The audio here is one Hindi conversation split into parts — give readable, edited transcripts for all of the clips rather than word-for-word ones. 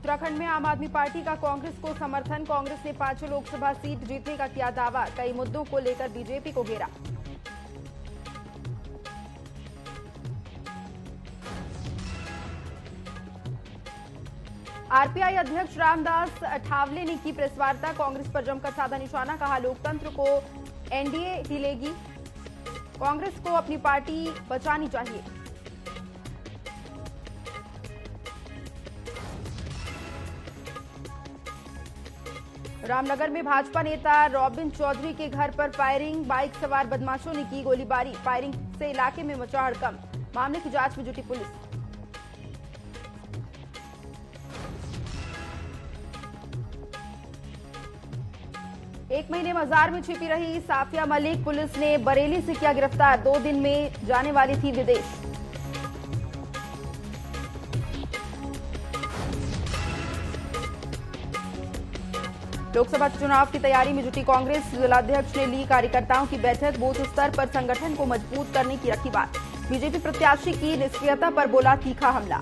उत्तराखंड में आम आदमी पार्टी का कांग्रेस को समर्थन। कांग्रेस ने 5 लोकसभा सीट जीतने का किया दावा। कई मुद्दों को लेकर बीजेपी को घेरा। आरपीआई अध्यक्ष रामदास अठावले ने की प्रेस वार्ता। कांग्रेस पर जमकर साधा निशाना। कहा, लोकतंत्र को एनडीए हिलेगी। कांग्रेस को अपनी पार्टी बचानी चाहिए। रामनगर में भाजपा नेता रॉबिन चौधरी के घर पर फायरिंग। बाइक सवार बदमाशों ने की गोलीबारी। फायरिंग से इलाके में मचा हड़कंप। मामले की जांच में जुटी पुलिस। एक महीने मजार में छिपी रही साफिया मलिक पुलिस ने बरेली से किया गिरफ्तार। 2 दिन में जाने वाली थी विदेश। लोकसभा चुनाव की तैयारी में जुटी कांग्रेस। जिलाध्यक्ष ने ली कार्यकर्ताओं की बैठक। बूथ स्तर पर संगठन को मजबूत करने की रखी बात। बीजेपी प्रत्याशी की निष्क्रियता पर बोला तीखा हमला।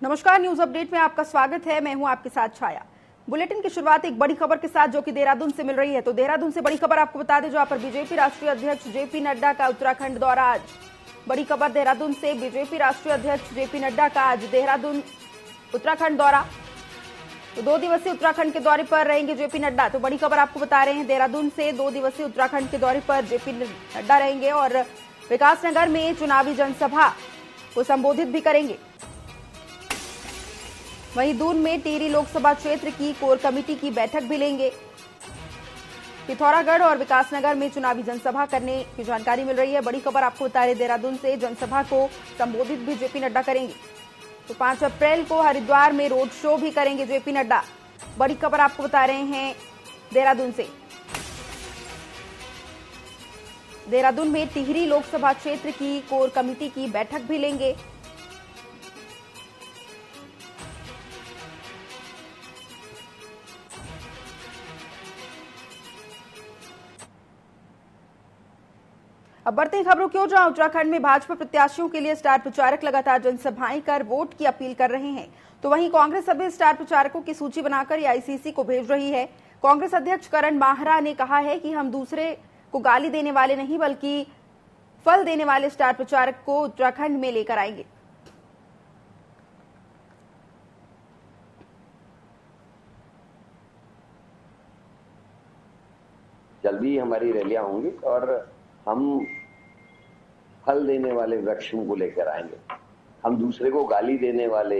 नमस्कार, न्यूज अपडेट में आपका स्वागत है। मैं हूं आपके साथ छाया। बुलेटिन की शुरुआत एक बड़ी खबर के साथ जो कि देहरादून से मिल रही है। तो देहरादून से बड़ी खबर आपको बता दें, जहां पर बीजेपी राष्ट्रीय अध्यक्ष जेपी नड्डा का उत्तराखंड दौरा आज। बड़ी खबर देहरादून से, बीजेपी राष्ट्रीय अध्यक्ष जेपी नड्डा का आज देहरादून उत्तराखंड दौरा। तो 2 दिवसीय उत्तराखंड के दौरे पर रहेंगे जेपी नड्डा। तो बड़ी खबर आपको बता रहे हैं, देहरादून से 2 दिवसीय उत्तराखंड के दौरे पर जेपी नड्डा रहेंगे और विकासनगर में चुनावी जनसभा को संबोधित भी करेंगे। वहीं दून में टिहरी लोकसभा क्षेत्र की कोर कमेटी की बैठक भी लेंगे। पिथौरागढ़ और विकासनगर में चुनावी जनसभा करने की जानकारी मिल रही है। बड़ी खबर आपको बता रहे, देहरादून से जनसभा को संबोधित भी जेपी नड्डा करेंगे। तो 5 अप्रैल को हरिद्वार में रोड शो भी करेंगे जेपी नड्डा। बड़ी खबर आपको बता रहे हैं देहरादून से। देहरादून में टिहरी लोकसभा क्षेत्र की कोर कमेटी की बैठक भी लेंगे। अब बढ़ते हैं खबरों की ओर, जहां उत्तराखंड में भाजपा प्रत्याशियों के लिए स्टार प्रचारक लगातार जनसभाएं कर वोट की अपील कर रहे हैं। तो वहीं कांग्रेस सभी स्टार प्रचारकों की सूची बनाकर एआईसीसी को भेज रही है। कांग्रेस अध्यक्ष करण माहरा ने कहा है कि हम दूसरे को गाली देने वाले नहीं बल्कि फल देने वाले स्टार प्रचारक को उत्तराखंड में लेकर आएंगे। जल्दी हमारी रैलियां होंगी और हम फल देने वाले वृक्षों को लेकर आएंगे। हम दूसरे को गाली देने वाले,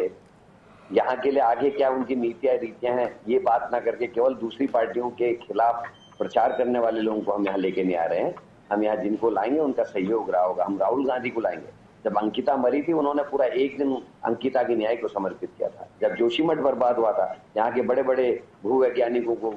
यहाँ के लिए आगे क्या उनकी नीतियां रीतियां हैं, ये बात ना करके केवल दूसरी पार्टियों के खिलाफ प्रचार करने वाले लोगों को हम यहाँ लेके नहीं आ रहे हैं। हम यहाँ जिनको लाएंगे उनका सहयोग रहा होगा। हम राहुल गांधी को लाएंगे। जब अंकिता मरी थी, उन्होंने पूरा 1 दिन अंकिता के न्याय को समर्पित किया था। जब जोशीमठ बर्बाद हुआ था, यहाँ के बड़े बड़े भूवैज्ञानिकों को,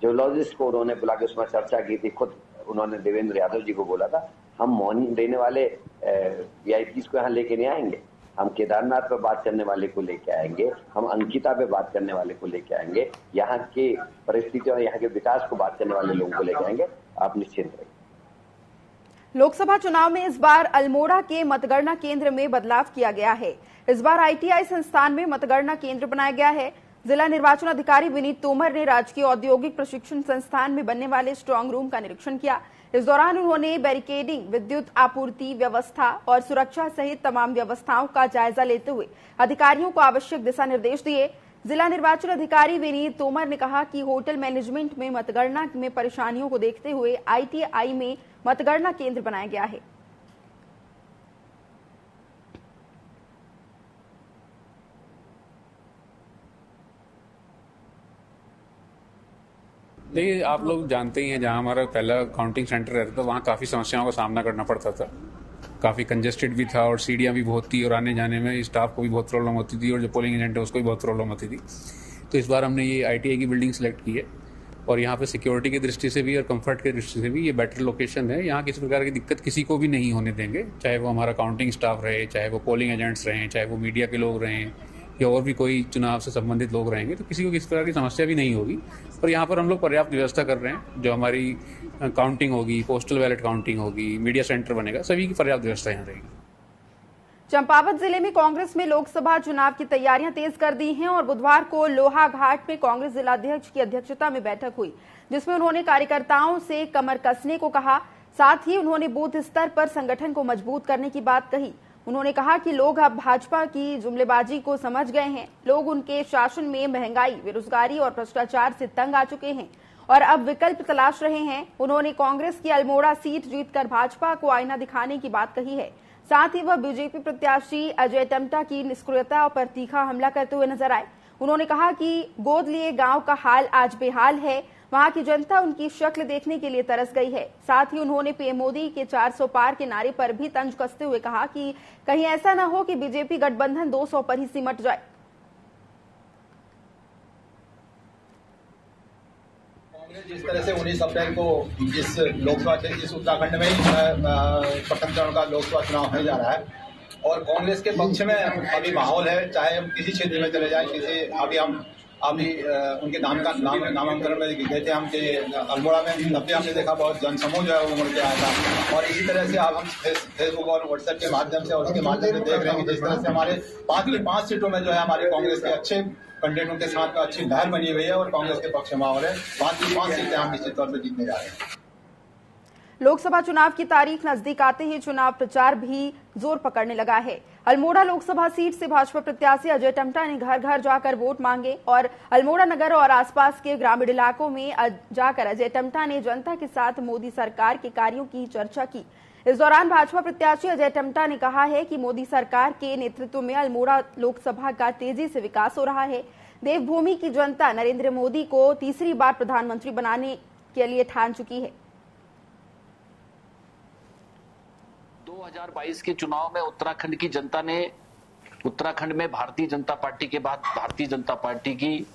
जियोलॉजिस्ट को उन्होंने बुला के उसमें चर्चा की थी। खुद उन्होंने देवेंद्र यादव जी को बोला था, हम मौन देने वाले वीआईपीज को यहाँ लेके नहीं आएंगे। हम केदारनाथ पे बात करने वाले को लेके आएंगे। हम अंकिता पे बात करने वाले को लेके आएंगे। यहाँ की परिस्थिति और यहाँ के विकास को बात करने वाले लोगों को लेके आएंगे। आप निश्चिंत रहिए। लोकसभा चुनाव में इस बार अल्मोड़ा के मतगणना केंद्र में बदलाव किया गया है। इस बार आईटीआई संस्थान में मतगणना केंद्र बनाया गया है। जिला निर्वाचन अधिकारी विनीत तोमर ने राजकीय औद्योगिक प्रशिक्षण संस्थान में बनने वाले स्ट्रांग रूम का निरीक्षण किया। इस दौरान उन्होंने बैरिकेडिंग, विद्युत आपूर्ति व्यवस्था और सुरक्षा सहित तमाम व्यवस्थाओं का जायजा लेते हुए अधिकारियों को आवश्यक दिशा निर्देश दिए। जिला निर्वाचन अधिकारी विनीत तोमर ने कहा कि होटल मैनेजमेंट में मतगणना में परेशानियों को देखते हुए आईटीआई में मतगणना केंद्र बनाया गया है। देखिए, आप लोग जानते ही हैं, जहां हमारा पहला काउंटिंग सेंटर रहता था वहां काफ़ी समस्याओं का सामना करना पड़ता था। काफ़ी कंजेस्टेड भी था और सीढ़ियाँ भी बहुत थी और आने जाने में स्टाफ को भी बहुत प्रॉब्लम होती थी और जो पोलिंग एजेंट है उसको भी बहुत प्रॉब्लम होती थी। तो इस बार हमने ये आईटीआई की बिल्डिंग सेलेक्ट की है और यहाँ पे सिक्योरिटी की दृष्टि से भी और कंफर्ट की दृष्टि से भी ये बेटर लोकेशन है। यहाँ किसी प्रकार की दिक्कत किसी को भी नहीं होने देंगे, चाहे वो हमारा काउंटिंग स्टाफ रहे, चाहे वो पोलिंग एजेंट्स रहें, चाहे वो मीडिया के लोग रहें या और भी कोई चुनाव से संबंधित लोग रहेंगे, तो किसी को किसी तरह की समस्या भी नहीं होगी। और यहाँ पर हम लोग पर्याप्त व्यवस्था कर रहे हैं। जो हमारी काउंटिंग होगी, पोस्टल बैलेट काउंटिंग होगी, मीडिया सेंटर बनेगा, सभी की पर्याप्त व्यवस्था यहाँ रहेगी। चंपावत जिले में कांग्रेस में लोकसभा चुनाव की तैयारियां तेज कर दी हैं और बुधवार को लोहा घाट में कांग्रेस जिलाध्यक्ष की अध्यक्षता में बैठक हुई, जिसमें उन्होंने कार्यकर्ताओं से कमर कसने को कहा। साथ ही उन्होंने बूथ स्तर पर संगठन को मजबूत करने की बात कही। उन्होंने कहा कि लोग अब भाजपा की जुमलेबाजी को समझ गए हैं। लोग उनके शासन में महंगाई, बेरोजगारी और भ्रष्टाचार से तंग आ चुके हैं और अब विकल्प तलाश रहे हैं। उन्होंने कांग्रेस की अल्मोड़ा सीट जीतकर भाजपा को आईना दिखाने की बात कही है। साथ ही वह बीजेपी प्रत्याशी अजय टम्टा की निष्क्रियता पर तीखा हमला करते हुए नजर आए। उन्होंने कहा कि गोद लिए गांव का हाल आज बेहाल है, वहां की जनता उनकी शक्ल देखने के लिए तरस गई है। साथ ही उन्होंने पीएम मोदी के 400 पार के नारे पर भी तंज कसते हुए कहा कि कहीं ऐसा न हो कि बीजेपी गठबंधन 200 पर ही सिमट जाए। जिस तरह से 19 अप्रैल को इस लोकसभा इस उत्तराखंड में प्रथम चरण का लोकसभा चुनाव होने जा रहा है और कांग्रेस के पक्ष में अभी माहौल है, चाहे हम किसी क्षेत्र में चले जाएं। अभी उनके नामांकन में गए थे हम अल्मोड़ा में, तब भी हमने देखा बहुत जनसमूह जो है वो उमड़ के आया था। और इसी तरह से अब हम फेसबुक और व्हाट्सएप के माध्यम से और उसके माध्यम से देख रहे हैं कि जिस तरह से हमारे 5 सीटों में जो है हमारे कांग्रेस के अच्छे कैंडिडेटों के साथ अच्छी लहर बनी हुई है और कांग्रेस के पक्ष में माहौल है। 5 सीटें हम निश्चित तौर पर जीतने जा रहे हैं। लोकसभा चुनाव की तारीख नजदीक आते ही चुनाव प्रचार भी जोर पकड़ने लगा है। अल्मोड़ा लोकसभा सीट से भाजपा प्रत्याशी अजय टम्टा ने घर घर जाकर वोट मांगे और अल्मोड़ा नगर और आसपास के ग्रामीण इलाकों में जाकर अजय टम्टा ने जनता के साथ मोदी सरकार के कार्यों की चर्चा की। इस दौरान भाजपा प्रत्याशी अजय टम्टा ने कहा है कि मोदी सरकार के नेतृत्व में अल्मोड़ा लोकसभा का तेजी से विकास हो रहा है। देवभूमि की जनता नरेंद्र मोदी को तीसरी बार प्रधानमंत्री बनाने के लिए ठान चुकी है। 2022 के चुनाव में उत्तराखंड की जनता ने उत्तराखंड में भारतीय जनता पार्टी के बाद भारतीय जनता पार्टी की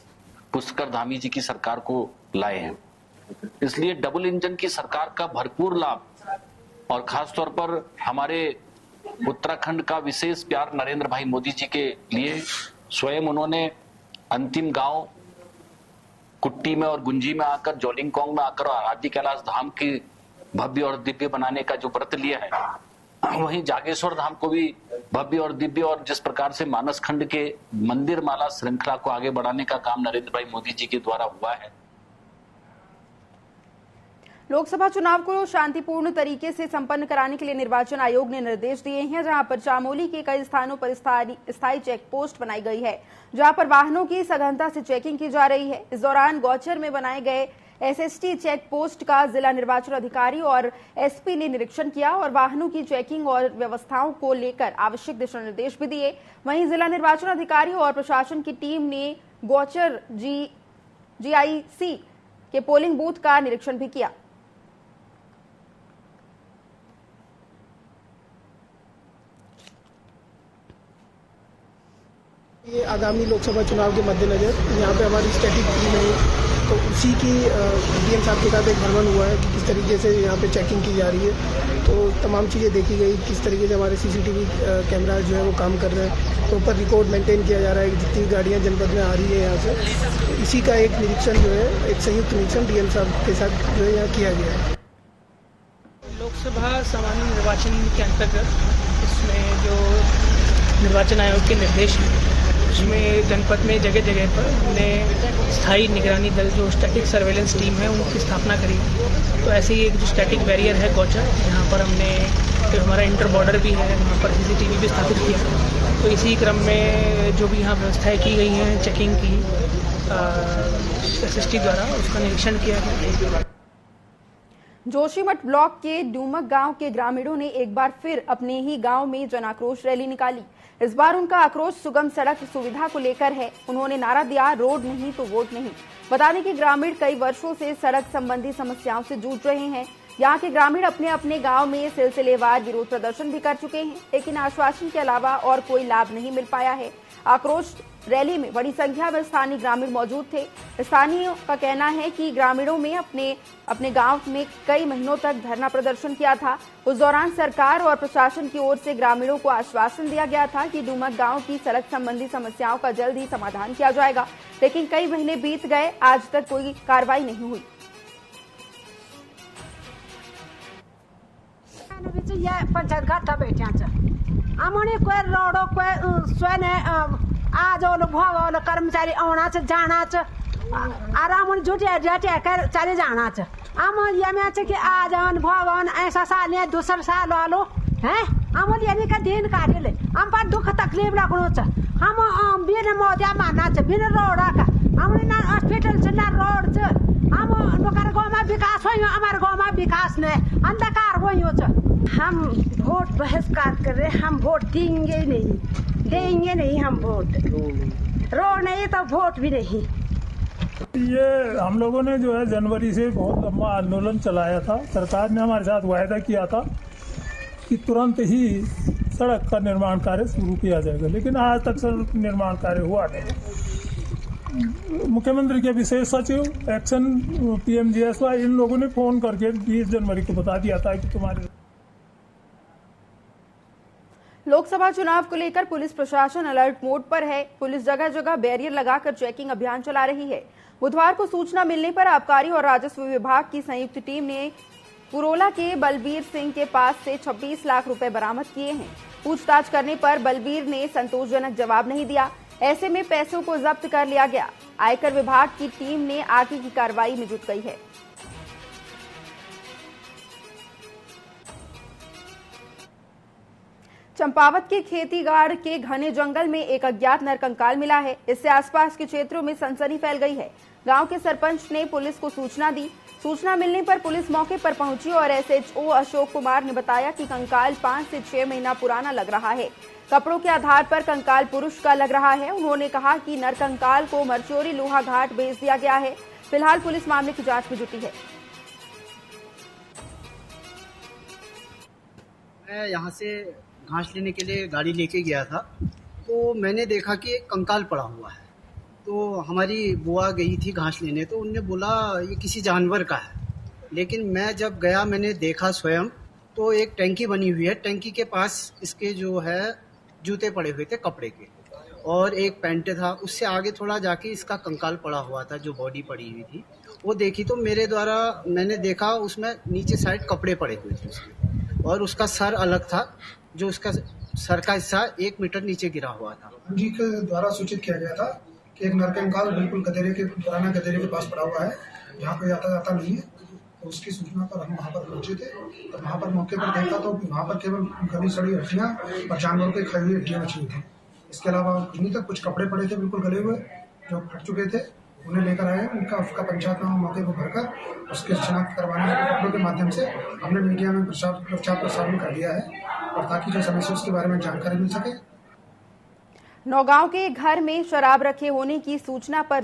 पुष्कर धामी जी की सरकार को लाए हैं। इसलिए डबल इंजन की सरकार का भरपूर लाभ और खासतौर पर हमारे उत्तराखंड का विशेष प्यार नरेंद्र भाई मोदी जी के लिए स्वयं उन्होंने अंतिम गांव कुट्टी में और गुंजी में आकर, जोलिंगकोंग में आकर और आदि कैलाश धाम की भव्य और दिव्य बनाने का जो व्रत लिया है, वहीं जागेश्वर धाम को भी भव्य और दिव्य और जिस प्रकार से मानस खंड के मंदिर माला श्रृंखला को आगे बढ़ाने का काम नरेंद्र भाई मोदी जी के द्वारा हुआ है। लोकसभा चुनाव को शांतिपूर्ण तरीके से संपन्न कराने के लिए निर्वाचन आयोग ने निर्देश दिए हैं, जहां पर चामोली के कई स्थानों पर स्थायी चेक पोस्ट बनाई गई है, जहां पर वाहनों की सघनता से चेकिंग की जा रही है। इस दौरान गौचर में बनाए गए एसएसटी चेक पोस्ट का जिला निर्वाचन अधिकारी और एसपी ने निरीक्षण किया और वाहनों की चेकिंग और व्यवस्थाओं को लेकर आवश्यक दिशा निर्देश भी दिए। वहीं जिला निर्वाचन अधिकारी और प्रशासन की टीम ने गौचर जीआईसी के पोलिंग बूथ का निरीक्षण भी किया। ये आगामी लोकसभा चुनाव के मद्देनजर यहाँ पे हमारी स्टैटिक टीम है, तो उसी की डीएम साहब के साथ एक भ्रमण हुआ है कि किस तरीके से यहाँ पे चेकिंग की जा रही है। तो तमाम चीज़ें देखी गई, किस तरीके से हमारे सीसीटीवी कैमरा जो है वो काम कर रहे हैं, प्रॉपर रिकॉर्ड मेंटेन किया जा रहा है कि जितनी गाड़ियाँ जनपद में आ रही है यहाँ से। तो इसी का एक निरीक्षण जो है, एक संयुक्त निरीक्षण डीएम साहब के साथ जो है यहाँ किया गया है। लोकसभा सामान्य निर्वाचन के अंतर्गत इसमें जो निर्वाचन आयोग के निर्देश हैं, उसमें जनपद में जगह जगह पर हमने स्थायी निगरानी दल जो स्टैटिक सर्वेलेंस टीम है उनकी स्थापना करी। तो ऐसे ही एक जो स्टैटिक बैरियर है गौचर, यहाँ पर हमने तो हमारा इंटर बॉर्डर भी है, वहाँ पर सीसीटीवी भी स्थापित किया। तो इसी क्रम में जो भी यहाँ व्यवस्थाएं की गई हैं चेकिंग की एसएसटी द्वारा, उसका निरीक्षण किया गया। जोशीमठ ब्लॉक के डूमक गांव के ग्रामीणों ने एक बार फिर अपने ही गांव में जन आक्रोश रैली निकाली। इस बार उनका आक्रोश सुगम सड़क सुविधा को लेकर है। उन्होंने नारा दिया, रोड नहीं तो वोट नहीं। बता दें कि ग्रामीण कई वर्षों से सड़क संबंधी समस्याओं से जूझ रहे हैं। यहाँ के ग्रामीण अपने अपने गांव में सिलसिलेवार विरोध प्रदर्शन भी कर चुके हैं, लेकिन आश्वासन के अलावा और कोई लाभ नहीं मिल पाया है। आक्रोश रैली में बड़ी संख्या में स्थानीय ग्रामीण मौजूद थे। स्थानीयों का कहना है कि ग्रामीणों में अपने गांव में कई महीनों तक धरना प्रदर्शन किया था। उस दौरान सरकार और प्रशासन की ओर से ग्रामीणों को आश्वासन दिया गया था कि डूमक गांव की सड़क संबंधी समस्याओं का जल्द ही समाधान किया जाएगा, लेकिन कई महीने बीत गए, आज तक कोई कार्रवाई नहीं हुई। पंचायत घाटा बैठ्या आमने कोई रोडो कोई स्वने आज भव कर्मचारी आना जाना आराम झूठे झटे कर चले जाना आम ये कि आज भवन ऐसा साल दूसरा साल वालो है हम यानी का दिन काटे ले हम पर दुख तकलीफ लगनो हम बिन मोदिया माना बिन रोड का हम ना हॉस्पिटल से ना रोड हम नोकर गाँव में विकास हो हमारे गाँव में विकास ने अंधकार हो हम वोट बहिष्कार कर रहे, हम वोट देंगे नहीं हम वोट रोड नहीं तो वोट भी नहीं। ये हम लोगों ने जो है जनवरी से बहुत लंबा आंदोलन चलाया था। सरकार ने हमारे साथ वायदा किया था कि तुरंत ही सड़क का निर्माण कार्य शुरू किया जाएगा, लेकिन आज तक सड़क निर्माण कार्य हुआ नहीं। मुख्यमंत्री के विशेष सचिव एक्शन PMGSY इन लोगों ने फोन करके 20 जनवरी को बता दिया था कि तुम्हारे लोकसभा चुनाव को लेकर पुलिस प्रशासन अलर्ट मोड पर है। पुलिस जगह जगह बैरियर लगाकर चेकिंग अभियान चला रही है। बुधवार को सूचना मिलने पर आबकारी और राजस्व विभाग की संयुक्त टीम ने पुरोला के बलबीर सिंह के पास से 26 लाख रुपए बरामद किए हैं। पूछताछ करने पर बलबीर ने संतोषजनक जवाब नहीं दिया। ऐसे में पैसों को जब्त कर लिया गया। आयकर विभाग की टीम ने आगे की कार्रवाई में जुट गई है। चंपावत के खेतीगाड़ के घने जंगल में एक अज्ञात नरकंकाल मिला है। इससे आसपास के क्षेत्रों में सनसनी फैल गई है। गांव के सरपंच ने पुलिस को सूचना दी। सूचना मिलने पर पुलिस मौके पर पहुंची और SHO अशोक कुमार ने बताया कि कंकाल 5 से 6 महीना पुराना लग रहा है। कपड़ों के आधार पर कंकाल पुरुष का लग रहा है। उन्होंने कहा कि नरकंकाल को मरचोरी लोहा घाट भेज दिया गया है। फिलहाल पुलिस मामले की जांच में जुटी है। मैं यहाँ से घास लेने के लिए गाड़ी लेके गया था, तो मैंने देखा कि एक कंकाल पड़ा हुआ है। तो हमारी बुआ गई थी घास लेने, तो उनने बोला ये किसी जानवर का है। लेकिन मैं जब गया मैंने देखा स्वयं, तो एक टंकी बनी हुई है। टंकी के पास इसके जो है जूते पड़े हुए थे कपड़े के, और एक पैंट था। उससे आगे थोड़ा जाके इसका कंकाल पड़ा हुआ था, जो बॉडी पड़ी हुई थी वो देखी। तो मेरे द्वारा मैंने देखा उसमें नीचे साइड कपड़े पड़े हुए थे उसके, और उसका सर अलग था। जो उसका सर का हिस्सा 1 मीटर नीचे गिरा हुआ था। जी के द्वारा सूचित किया गया था कि एक नरकंकाल बिल्कुल पुराना गदेरे के पास पड़ा हुआ है, जहाँ पे आता जाता नहीं है। तो उसकी सूचना पर हम वहाँ पर पहुंचे थे। तो वहाँ पर मौके पर देखा तो वहाँ पर केवल गली सड़ी हड्डियाँ और जानवरों की खाई हुई हड्डियाँ बची हुई थी। इसके अलावा कुछ नहीं था। कुछ कपड़े पड़े थे बिल्कुल गले हुए जो फट चुके थे, उन्हें लेकर आए। उसका पंचायतनामा मौके पर भरकर उसके शनाख्त करवाने के कपड़ों के माध्यम से हमने मीडिया में प्रचार प्रसारण कर दिया है, और ताकि जो समस्या उसके बारे में जानकारी मिल सके। नौगांव के घर में शराब रखे होने की सूचना पर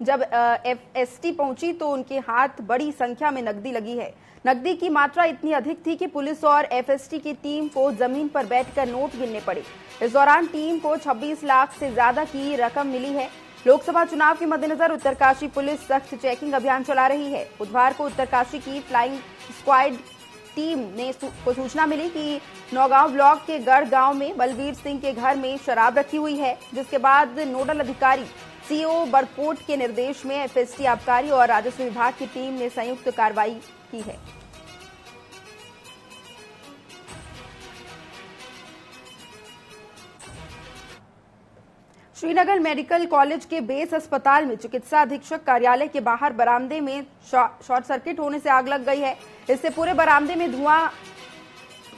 जब FST पहुंची तो उनके हाथ बड़ी संख्या में नकदी लगी है। नकदी की मात्रा इतनी अधिक थी कि पुलिस और FST की टीम को जमीन पर बैठकर नोट गिनने पड़े। इस दौरान टीम को 26 लाख से ज्यादा की रकम मिली है। लोकसभा चुनाव के मद्देनजर उत्तरकाशी पुलिस सख्त चेकिंग अभियान चला रही है। बुधवार को उत्तरकाशी की फ्लाइंग स्क्वाड टीम ने को सूचना मिली कि नौगांव ब्लॉक के गढ़ गांव में बलबीर सिंह के घर में शराब रखी हुई है, जिसके बाद नोडल अधिकारी CO बड़कोट के निर्देश में FST आबकारी और राजस्व विभाग की टीम ने संयुक्त कार्रवाई की है। श्रीनगर मेडिकल कॉलेज के बेस अस्पताल में चिकित्सा अधीक्षक कार्यालय के बाहर बरामदे में शॉर्ट सर्किट होने से आग लग गई है। इससे पूरे बरामदे में धुआं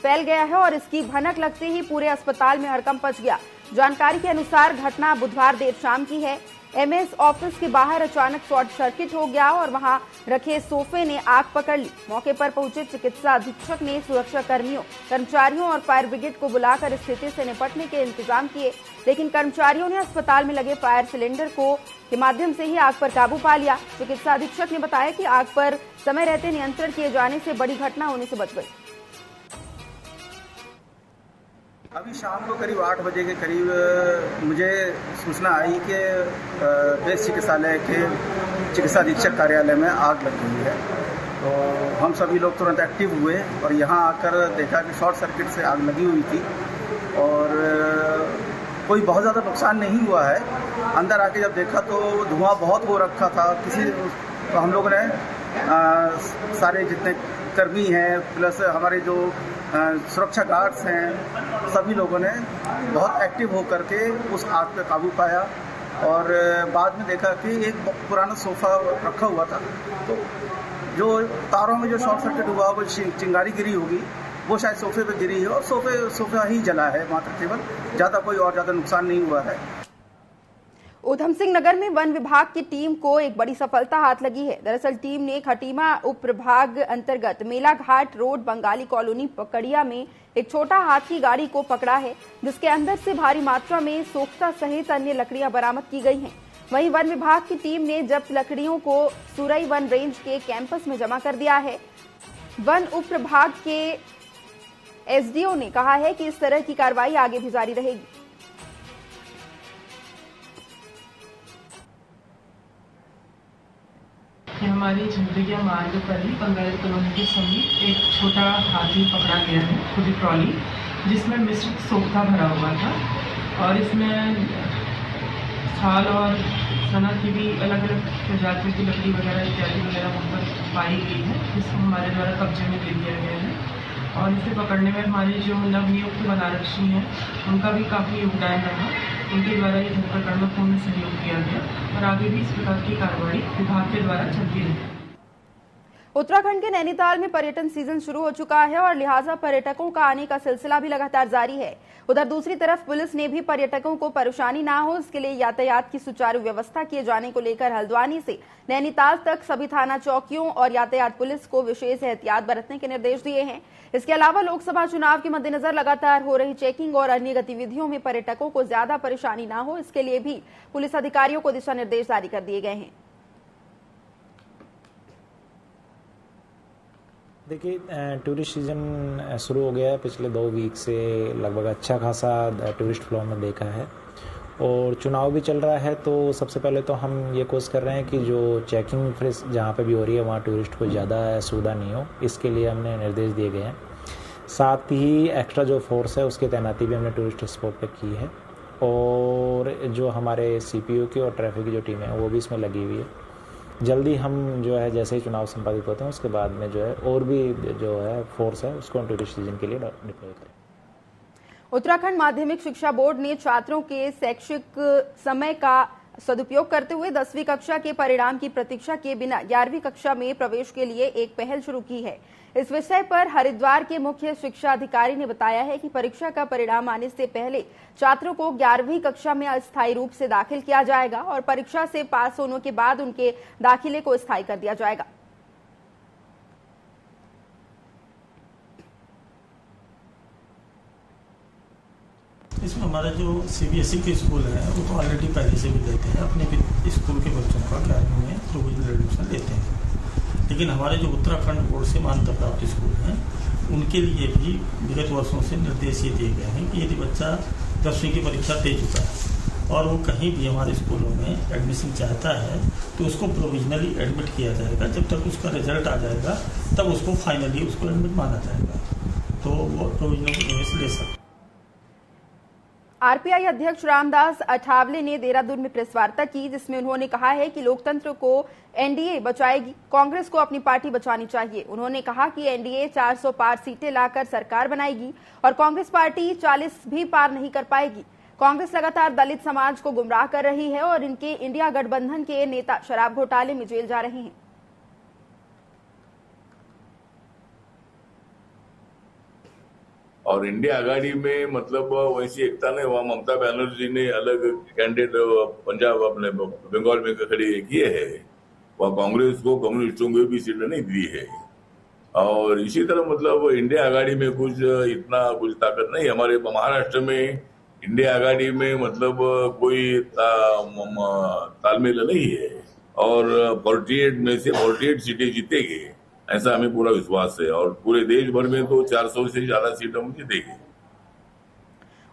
फैल गया है और इसकी भनक लगते ही पूरे अस्पताल में हड़कंप मच गया। जानकारी के अनुसार घटना बुधवार देर शाम की है। MS ऑफिस के बाहर अचानक शॉर्ट सर्किट हो गया और वहां रखे सोफे ने आग पकड़ ली। मौके पर पहुंचे चिकित्सा अधीक्षक ने सुरक्षा कर्मियों, कर्मचारियों और फायर ब्रिगेड को बुलाकर स्थिति से निपटने के इंतजाम किए, लेकिन कर्मचारियों ने अस्पताल में लगे फायर सिलेंडर के माध्यम से ही आग पर काबू पा लिया। चिकित्सा अधीक्षक ने बताया कि आग पर समय रहते नियंत्रण किए जाने से बड़ी घटना होने से बच गई। अभी शाम को करीब 8 बजे के करीब मुझे सूचना आई कि बेस चिकित्सालय के चिकित्सा अधीक्षक कार्यालय में आग लग गई है। तो हम सभी लोग तुरंत एक्टिव हुए और यहाँ आकर देखा कि शॉर्ट सर्किट से आग लगी हुई थी और कोई बहुत ज़्यादा नुकसान नहीं हुआ है। अंदर आके जब देखा तो धुआं बहुत हो रखा था। तो हम लोगों ने सारे जितने कर्मी हैं प्लस हमारे जो सुरक्षा गार्ड्स हैं सभी लोगों ने बहुत एक्टिव होकर के उस आग पे काबू पाया और बाद में देखा कि एक पुराना सोफ़ा रखा हुआ था। तो जो तारों में जो शॉर्ट सर्किट हुआ वो चिंगारी गिरी होगी, वो शायद सोफे पे गिरी है और सोफा ही जला है मात्र केवल, ज़्यादा नुकसान नहीं हुआ है। ऊधम सिंह नगर में वन विभाग की टीम को एक बड़ी सफलता हाथ लगी है। दरअसल टीम ने खटीमा उप प्रभाग अंतर्गत मेला घाट रोड बंगाली कॉलोनी पकड़िया में एक छोटा हाथी गाड़ी को पकड़ा है, जिसके अंदर से भारी मात्रा में सोख्ता सहित अन्य लकड़ियां बरामद की गई हैं। वहीं वन विभाग की टीम ने जब्त लकड़ियों को सुरई वन रेंज के कैंपस में जमा कर दिया है। वन उप प्रभाग के एसडीओ ने कहा है कि इस तरह की कार्रवाई आगे भी जारी रहेगी। हमारी झंडरिया मार्ग पर ही बंगाली कॉलोनी के समीप एक छोटा हाथी पकड़ा गया है, खुली ट्रॉली, जिसमें मिश्रित सोख्ता भरा हुआ था और इसमें साल और सना की भी अलग अलग प्रजातियों की लकड़ी वगैरह इत्यादि वगैरह वहाँ पर पाई गई है, जिसको हमारे द्वारा कब्जे में ले लिया गया है। और इसे पकड़ने में हमारे जो नवनियुक्त वनारक्षी हैं उनका भी काफ़ी योगदान रहा। उनके द्वारा ये धरपकड़ में पूर्ण सहयोग किया गया और आगे भी इस प्रकार की कार्रवाई विभाग के द्वारा चलती रहेगी। उत्तराखंड के नैनीताल में पर्यटन सीजन शुरू हो चुका है और लिहाजा पर्यटकों का आने का सिलसिला भी लगातार जारी है। उधर दूसरी तरफ पुलिस ने भी पर्यटकों को परेशानी ना हो इसके लिए यातायात की सुचारू व्यवस्था किए जाने को लेकर हल्द्वानी से नैनीताल तक सभी थाना चौकियों और यातायात पुलिस को विशेष एहतियात बरतने के निर्देश दिए हैं। इसके अलावा लोकसभा चुनाव के मद्देनजर लगातार हो रही चेकिंग और अन्य गतिविधियों में पर्यटकों को ज्यादा परेशानी ना हो इसके लिए भी पुलिस अधिकारियों को दिशा निर्देश जारी कर दिए गए हैं। देखिए, टूरिस्ट सीज़न शुरू हो गया है। पिछले 2 वीक से लगभग अच्छा खासा टूरिस्ट फ्लो में देखा है और चुनाव भी चल रहा है। तो सबसे पहले तो हम ये कोशिश कर रहे हैं कि जो चेकिंग फ्रेश जहाँ पे भी हो रही है वहाँ टूरिस्ट को ज़्यादा असुविधा नहीं हो, इसके लिए हमने निर्देश दिए गए हैं। साथ ही एक्स्ट्रा जो फोर्स है उसकी तैनाती भी हमने टूरिस्ट स्पॉट पे की है और जो हमारे CPO की और ट्रैफिक की जो टीम है वो भी इसमें लगी हुई है। जल्दी हम जो है जैसे ही चुनाव संपादित होते हैं उसके बाद में जो है और भी जो है फोर्स है उसको टूरिस्ट सीजन के लिए डिप्लॉय करें। उत्तराखंड माध्यमिक शिक्षा बोर्ड ने छात्रों के शैक्षिक समय का सदुपयोग करते हुए 10वीं कक्षा के परिणाम की प्रतीक्षा किए बिना 11वीं कक्षा में प्रवेश के लिए एक पहल शुरू की है। इस विषय पर हरिद्वार के मुख्य शिक्षा अधिकारी ने बताया है कि परीक्षा का परिणाम आने से पहले छात्रों को 11वीं कक्षा में अस्थायी रूप से दाखिल किया जाएगा और परीक्षा से पास होने के बाद उनके दाखिले को स्थायी कर दिया जाएगा। इसमें हमारा जो CBSE के स्कूल है वो तो ऑलरेडी पहले से भी लेते हैं, अपने भी स्कूल के बच्चों का 11वीं में प्रोविजनल एडमिशन लेते हैं। लेकिन हमारे जो उत्तराखंड बोर्ड से मान्यता प्राप्त स्कूल हैं उनके लिए भी विगत वर्षों से निर्देश ये दिए गए हैं कि यदि बच्चा 10वीं की परीक्षा दे चुका है और वो कहीं भी हमारे स्कूलों में एडमिशन चाहता है तो उसको प्रोविजनली एडमिट किया जाएगा। जब तक उसका रिजल्ट आ जाएगा तब उसको फाइनली उसको एडमिट माना जाएगा, तो वो प्रोविजनल प्रवेश ले सकता है। आरपीआई अध्यक्ष रामदास अठावले ने देहरादून में प्रेस वार्ता की, जिसमें उन्होंने कहा है कि लोकतंत्र को एनडीए बचाएगी, कांग्रेस को अपनी पार्टी बचानी चाहिए। उन्होंने कहा कि एनडीए 400 पार सीटें लाकर सरकार बनाएगी और कांग्रेस पार्टी 40 भी पार नहीं कर पाएगी। कांग्रेस लगातार दलित समाज को गुमराह कर रही है और इनके इंडिया गठबंधन के नेता शराब घोटाले में जेल जा रहे हैं। और इंडिया आघाड़ी में मतलब वैसी एकता नहीं, वहाँ ममता बनर्जी ने अलग कैंडिडेट पंजाब अपने बंगाल में खड़े किए है, वहाँ कांग्रेस को कम्युनिस्टों को भी सीट नहीं दी है। और इसी तरह मतलब इंडिया आघाड़ी में कुछ इतना कुछ ताकत नहीं। हमारे महाराष्ट्र में इंडिया आघाड़ी में मतलब कोई तालमेल नहीं है और 48 में से 48 सीटें जीतेगी, ऐसा हमें पूरा विश्वास है। और पूरे देश भर में तो 400 से ज्यादा सीटें हम जीतेंगे।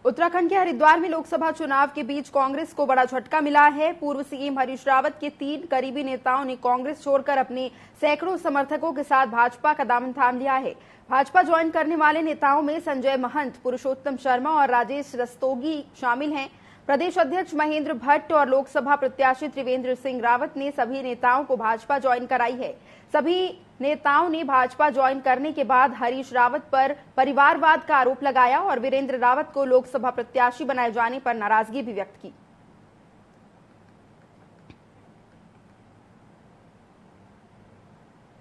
उत्तराखंड के हरिद्वार में लोकसभा चुनाव के बीच कांग्रेस को बड़ा झटका मिला है। पूर्व सीएम हरीश रावत के 3 करीबी नेताओं ने कांग्रेस छोड़कर अपने सैकड़ों समर्थकों के साथ भाजपा का दामन थाम लिया है। भाजपा ज्वाइन करने वाले नेताओं में संजय महंत, पुरुषोत्तम शर्मा और राजेश रस्तोगी शामिल हैं। प्रदेश अध्यक्ष महेंद्र भट्ट और लोकसभा प्रत्याशी त्रिवेंद्र सिंह रावत ने सभी नेताओं को भाजपा ज्वाइन कराई है। सभी नेताओं ने भाजपा ज्वाइन करने के बाद हरीश रावत पर परिवारवाद का आरोप लगाया और वीरेंद्र रावत को लोकसभा प्रत्याशी बनाए जाने पर नाराजगी भी व्यक्त की।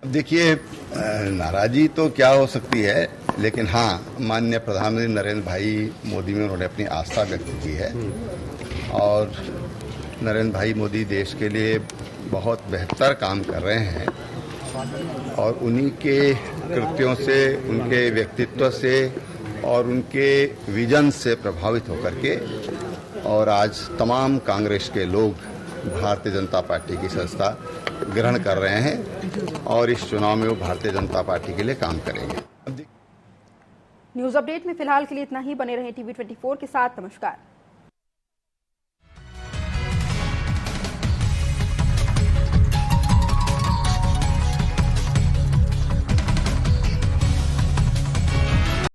देखिए, नाराजगी तो क्या हो सकती है, लेकिन हाँ, माननीय प्रधानमंत्री नरेंद्र भाई मोदी में उन्होंने अपनी आस्था व्यक्त की है और नरेंद्र भाई मोदी देश के लिए बहुत बेहतर काम कर रहे हैं और उन्हीं के कृत्यों से, उनके व्यक्तित्व से और उनके विजन से प्रभावित होकर के और आज तमाम कांग्रेस के लोग भारतीय जनता पार्टी की संस्था ग्रहण कर रहे हैं और इस चुनाव में वो भारतीय जनता पार्टी के लिए काम करेंगे। न्यूज अपडेट में फिलहाल के लिए इतना ही। बने रहें टीवी 24 के साथ। नमस्कार।